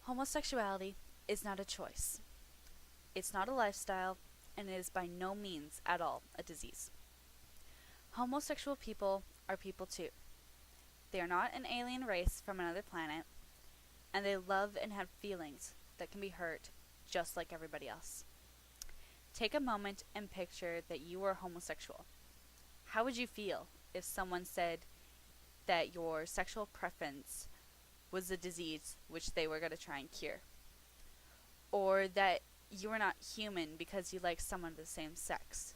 Homosexuality is not a choice. It's not a lifestyle, and it is by no means at all a disease. Homosexual people are people too. They are not an alien race from another planet, and they love and have feelings that can be hurt just like everybody else. Take a moment and picture that you were homosexual. How would you feel if someone said that your sexual preference was a disease which they were going to try and cure? Or that you were not human because you liked someone of the same sex?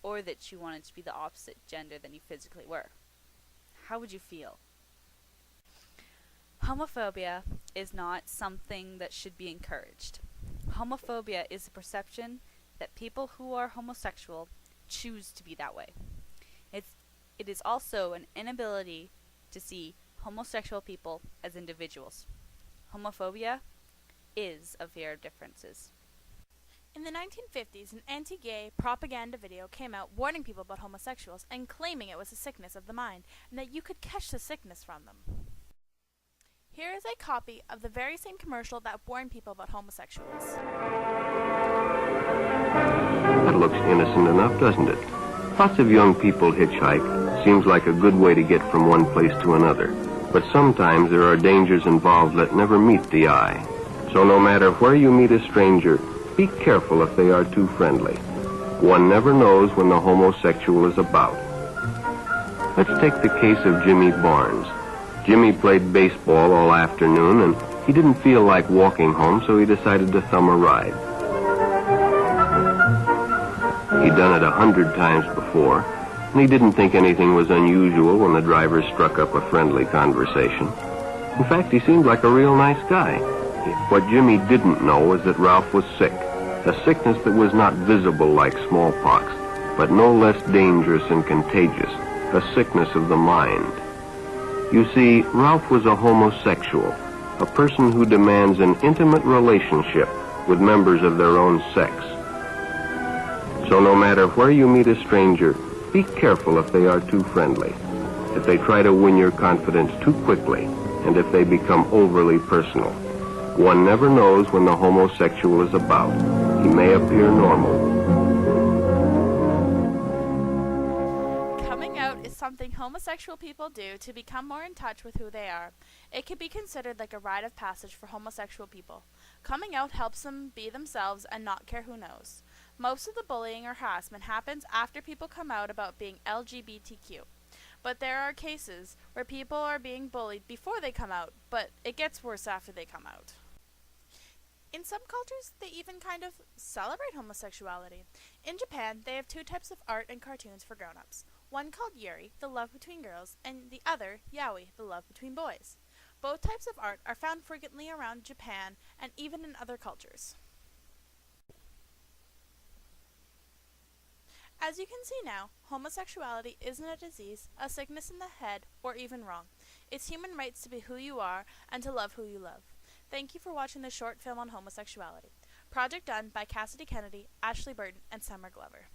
Or that you wanted to be the opposite gender than you physically were? How would you feel? Homophobia is not something that should be encouraged. Homophobia is a perception that people who are homosexual choose to be that way. It is also an inability to see homosexual people as individuals. Homophobia is a fear of differences. In the 1950s, an anti-gay propaganda video came out warning people about homosexuals and claiming it was a sickness of the mind and that you could catch the sickness from them. Here is a copy of the very same commercial that warned people about homosexuals. That looks innocent enough, doesn't it? Lots of young people hitchhike. Seems like a good way to get from one place to another. But sometimes there are dangers involved that never meet the eye. So no matter where you meet a stranger, be careful if they are too friendly. One never knows when the homosexual is about. Let's take the case of Jimmy Barnes. Jimmy played baseball all afternoon, and he didn't feel like walking home, so he decided to thumb a ride. He'd done it 100 times before, and he didn't think anything was unusual when the driver struck up a friendly conversation. In fact, he seemed like a real nice guy. What Jimmy didn't know was that Ralph was sick, a sickness that was not visible like smallpox, but no less dangerous and contagious, a sickness of the mind. You see, Ralph was a homosexual, a person who demands an intimate relationship with members of their own sex. So no matter where you meet a stranger, be careful if they are too friendly, if they try to win your confidence too quickly, and if they become overly personal. One never knows when the homosexual is about. He may appear normal. Coming out is something homosexual people do to become more in touch with who they are. It can be considered like a rite of passage for homosexual people. Coming out helps them be themselves and not care who knows. Most of the bullying or harassment happens after people come out about being LGBTQ. But there are cases where people are being bullied before they come out, but it gets worse after they come out. In some cultures, they even kind of celebrate homosexuality. In Japan, they have two types of art and cartoons for grown-ups. One called Yuri, the love between girls, and the other, Yaoi, the love between boys. Both types of art are found frequently around Japan and even in other cultures. As you can see now, homosexuality isn't a disease, a sickness in the head, or even wrong. It's human rights to be who you are and to love who you love. Thank you for watching this short film on homosexuality. Project done by Cassidy Kennedy, Ashley Burton, and Summer Glover.